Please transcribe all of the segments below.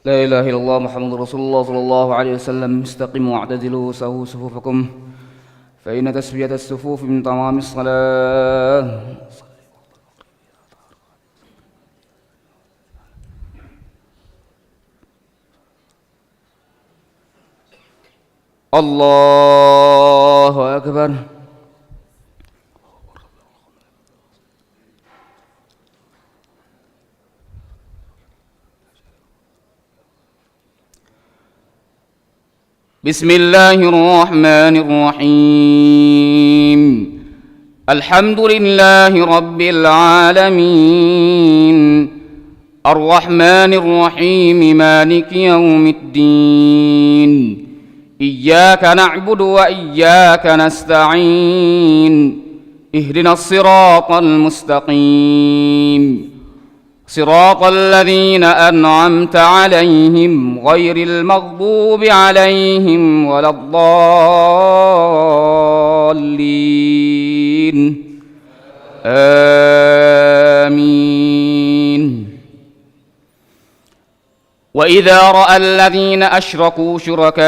لا إله إلا الله محمد رسول الله صلى الله عليه وسلم. استقيموا واعتدلوا سووا صفوفكم فإن تسوية الصفوف من تمام الصلاة. الله أكبر. بسم الله الرحمن الرحيم. الحمد لله رب العالمين الرحمن الرحيم مالك يوم الدين. إياك نعبد وإياك نستعين. اهدنا الصراط المستقيم صراط الذين أنعمت عليهم غير المغضوب عليهم ولا الضالين. آمين. وإذا رأى الذين أشركوا شركاءهم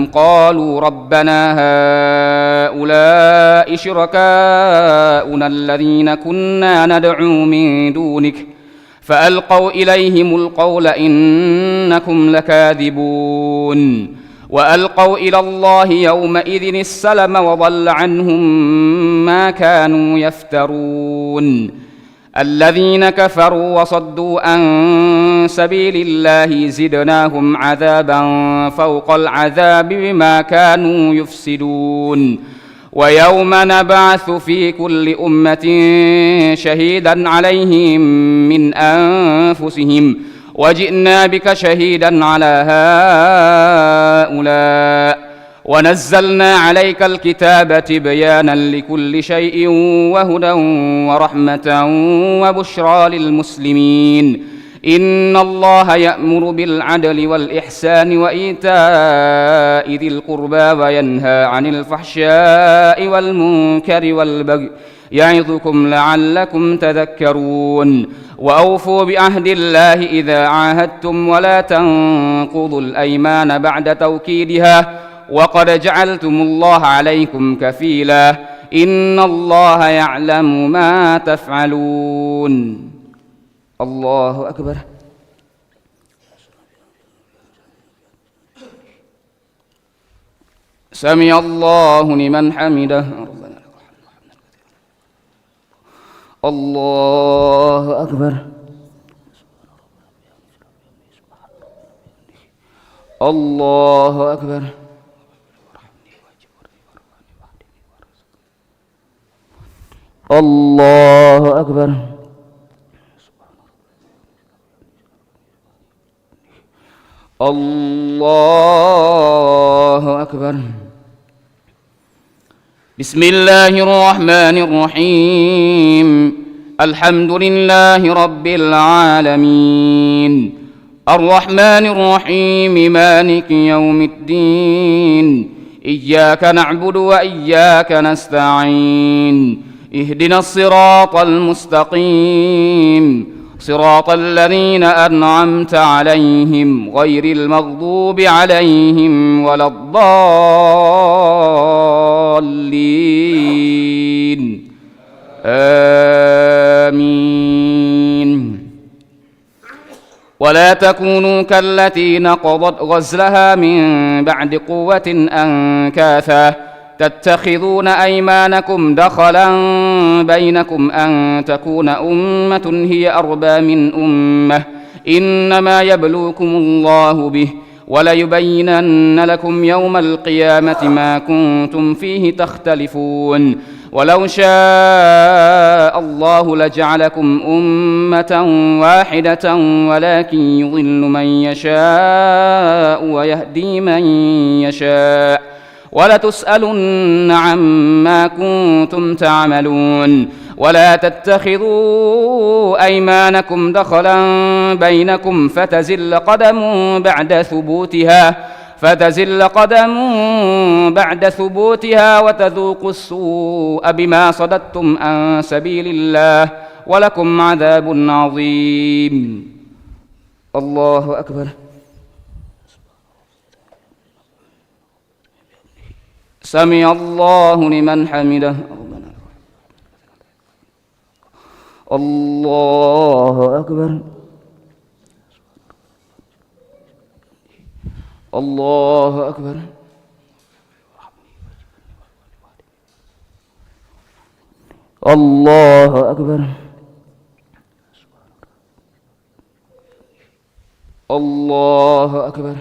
قالوا ربنا هؤلاء شركاؤنا الذين كنا ندعو من دونك فألقوا إليهم القول إنكم لكاذبون. وألقوا إلى الله يومئذ السلم وضل عنهم ما كانوا يفترون. الذين كفروا وصدوا عن سبيل الله زدناهم عذابا فوق العذاب بما كانوا يفسدون. ويوم نبعث في كل أمة شهيدا عليهم من أنفسهم وجئنا بك شهيدا على هؤلاء ونزلنا عليك الكتاب تبيانا لكل شيء وهدى ورحمة وبشرى للمسلمين. إن الله يأمر بالعدل والإحسان وإيتاء ذي القربى وينهى عن الفحشاء والمنكر والبغي يعظكم لعلكم تذكرون. وأوفوا بعهد الله إذا عاهدتم ولا تنقضوا الأيمان بعد توكيدها وقد جعلتم الله عليكم كفيلا. إن الله يعلم ما تفعلون. الله أكبر. سمع الله لمن حمده. الله أكبر. الله أكبر. الله أكبر. الله أكبر. بسم الله الرحمن الرحيم. الحمد لله رب العالمين الرحمن الرحيم مالك يوم الدين. إياك نعبد وإياك نستعين. اهدنا الصراط المستقيم صراط الذين أنعمت عليهم غير المغضوب عليهم ولا الضالين. آمين. ولا تكونوا كالتي نقضت غزلها من بعد قوة أنكاثا تتخذون أيمانكم دخلا بينكم أن تكون أمة هي أربى من أمة إنما يبلوكم الله به وليبينن لكم يوم القيامة ما كنتم فيه تختلفون. ولو شاء الله لجعلكم أمة واحدة ولكن يضل من يشاء ويهدي من يشاء ولتسألن عما كنتم تعملون. ولا تتخذوا أيمانكم دخلا بينكم فتزل قدم بعد ثبوتها وتذوقوا السوء بما صددتم عن سبيل الله ولكم عذاب عظيم. الله أكبر. سمع الله لمن حمده. الله أكبر. الله أكبر. الله أكبر. الله أكبر.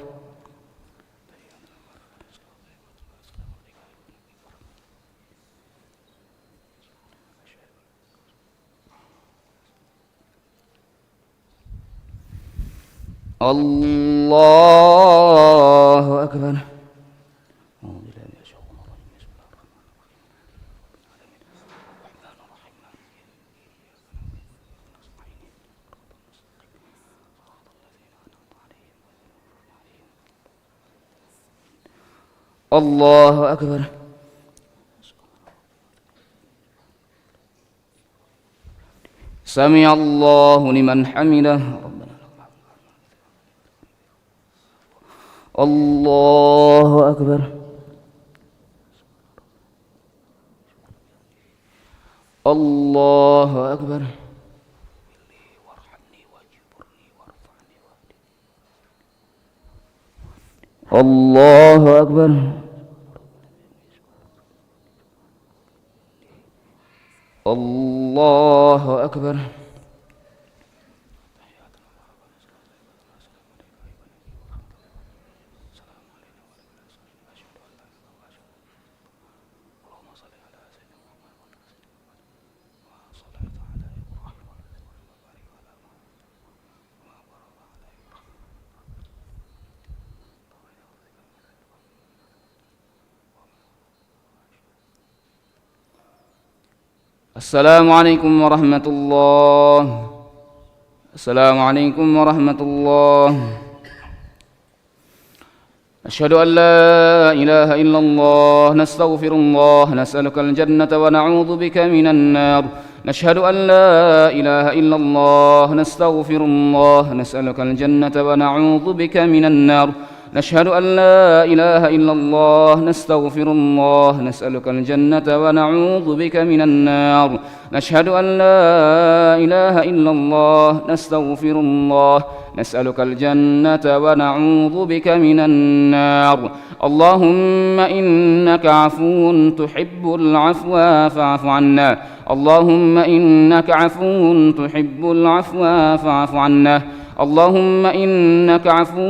الله أكبر. الله أكبر. سمع الله لمن حمده. الله أكبر. الله أكبر. الله أكبر. الله أكبر. السلام عليكم ورحمة الله. السلام عليكم ورحمة الله. أشهد أن لا إله إلا الله. نستغفر الله. نسألك الجنة ونعوذ بك من النار. نشهد أن لا إله إلا الله. نستغفر الله. نسألك الجنة ونعوذ بك من النار. نشهد أن لا إله إلا الله. نستغفر الله. نسألك الجنة ونعوذ بك من النار. نشهد أن لا إله إلا الله. نستغفر الله. نسألك الجنة ونعوذ بك من النار. اللهم إنك عفو تحب العفو فاعف عنا. اللهم إنك عفو تحب العفو فاعف عنا. اللهم إنك عفو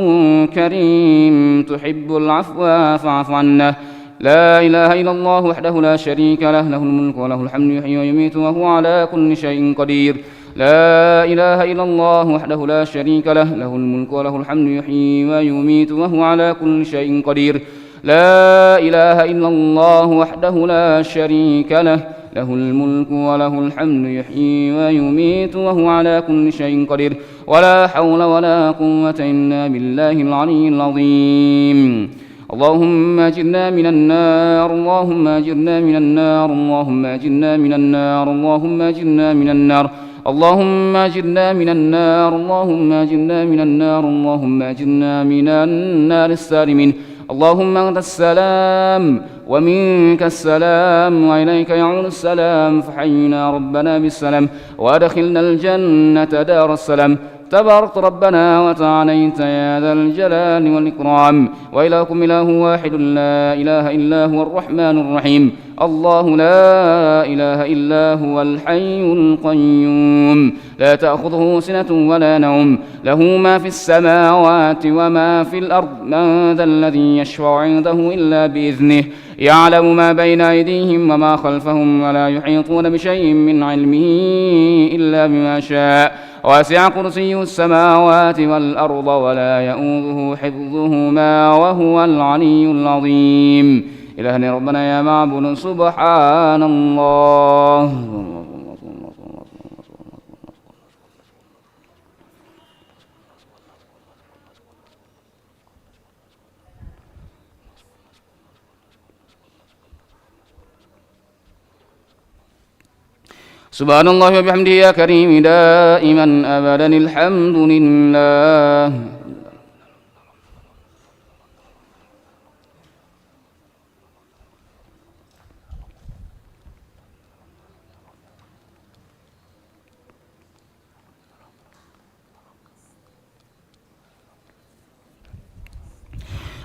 كريم تحب العفو فاعف عنا. لا إله إلا الله وحده لا شريك له، له الملك وله الحمد يحيي ويميت وهو على كل شيء قدير. لا إله إلا الله وحده لا شريك له، له الملك وله الحمد يحيي ويميت وهو على كل شيء قدير. لا إله إلا الله وحده لا شريك له، له الملك وله الحمد يحيي ويميت وهو على كل شيء قدير. ولا حول ولا قوة إلا بالله العلي العظيم. اللهم أجرنا من النار. اللهم أجرنا من النار. اللهم أجرنا من النار. اللهم أجرنا من النار. اللهم أجرنا من النار. اللهم أجرنا من النار. اللهم أجرنا من النار السالمين. اللهم أنت السلام ومنك السلام وإليك يعود السلام، فحينا ربنا بالسلام وأدخلنا الجنة دار السلام. تباركت ربنا وتعاليت يا ذا الجلال والإكرام. وإلهكم إله واحد لا إله إلا هو الرحمن الرحيم. الله لا إله إلا هو الحي القيوم، لا تأخذه سنة ولا نوم، له ما في السماوات وما في الأرض. من ذا الذي يشفع عنده إلا بإذنه، يعلم ما بين أيديهم وما خلفهم، ولا يحيطون بشيء من علمه إلا بما شاء. واسع كرسيه السماوات والأرض ولا يؤوده حفظهما وهو العلي العظيم. إلهنا ربنا يا معبود سبحان الله. سبحان الله وبحمده يا كريم دائما أبدا الحمد لله.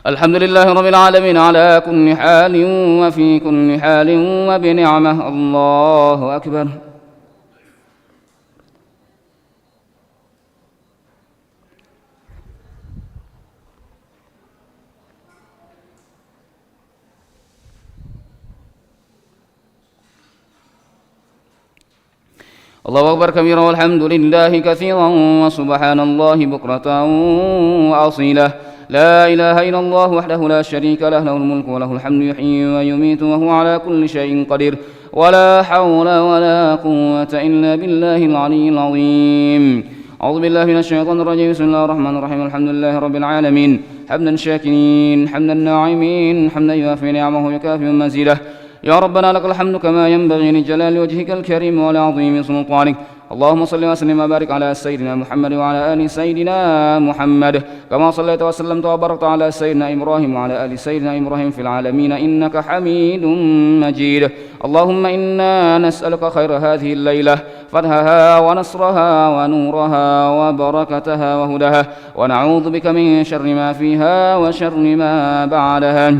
الحمد لله رب العالمين على كل حال وفي كل حال وبنعمه. الله أكبر. الله أكبر كبيرا والحمد لله كثيرا وسبحان الله بكرة وأصيلا. لا إله إلا الله وحده لا شريك له، له الملك وله الحمد يحيي ويميت وهو على كل شيء قدير. ولا حول ولا قوة إلا بالله العلي العظيم. أعوذ بالله من الشيطان الرجيم. بسم الله الرحمن الرحيم. الحمد لله رب العالمين حمدا شاكرين حمدا ناعمين حمدا يوافي نعمه ويكافئ مزيده. يا ربنا لك الحمد كما ينبغي لجلال وجهك الكريم ولعظيم سلطانك. اللهم صل وسلم وبارك على سيدنا محمد وعلى آل سيدنا محمد كما صليت وسلمت وباركت على سيدنا إبراهيم وعلى آل سيدنا إبراهيم في العالمين إنك حميد مجيد. اللهم إنا نسألك خير هذه الليلة، فتحها ونصرها ونورها وبركتها وهداها، ونعوذ بك من شر ما فيها وشر ما بعدها.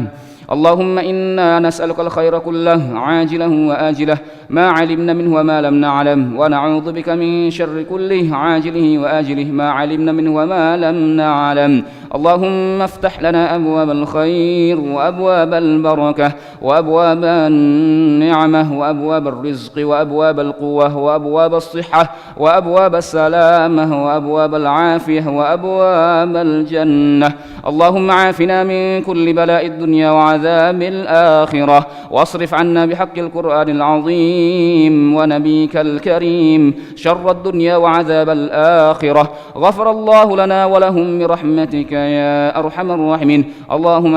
اللهم إنا نسألك الخير كله عاجله وآجله ما علمنا منه وما لم نعلم، ونعوذ بك من شر كله عاجله وآجله ما علمنا منه وما لم نعلم. اللهم افتح لنا أبواب الخير وأبواب البركة وأبواب النعمة وأبواب الرزق وأبواب القوة وأبواب الصحة وأبواب السلامة وأبواب العافية وأبواب الجنة. اللهم عافنا من كل بلاء الدنيا وعذاب الآخرة، واصرف عنا بحق القرآن العظيم ونبيك الكريم شر الدنيا وعذاب الآخرة. غفر الله لنا ولهم برحمتك يا أرحم الراحمين. اللهم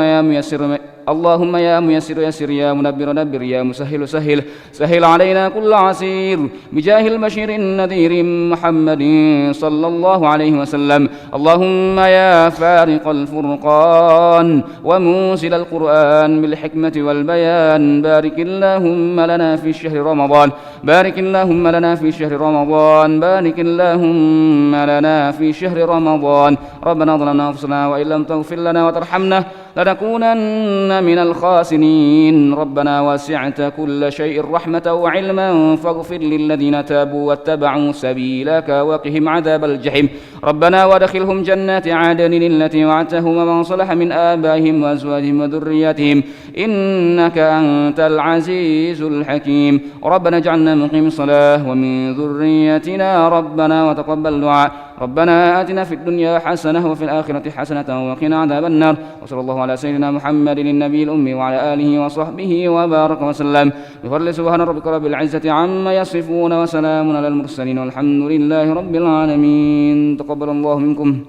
يا ميسر يسر، يا منبر نبر، يا مسهل سهل، سهل علينا كل عسير بجاه البشير النذير محمد صلى الله عليه وسلم. اللهم يا فارق الفرقان ومنزل القرآن بالحكمة والبيان، بارك اللهم لنا في شهر رمضان، بارك اللهم لنا في شهر رمضان، بارك اللهم لنا في شهر رمضان. ربنا ظلمنا أنفسنا وإن لم تغفر لنا وترحمنا لنكونن من الخاسرين. ربنا وسعت كل شيء رحمة وعلما فاغفر للذين تابوا واتبعوا سبيلك وقهم عذاب الجحيم. ربنا وادخلهم جنات عدن التي وعدتهم ومن صلح من آبائهم وأزواجهم وذرياتهم إنك أنت العزيز الحكيم. ربنا اجعلنا مقيم الصلاة ومن ذريتنا ربنا وتقبل دعاء. ربنا آتنا في الدنيا حسنة وفي الآخرة حسنة وقنا عذاب النار. وصلى الله على سيدنا محمد النبي الأمي وعلى آله وصحبه وبارك وسلم. بفضل سبحان ربك رب العزة عما يصفون وسلام على المرسلين والحمد لله رب العالمين. تقبل الله منكم.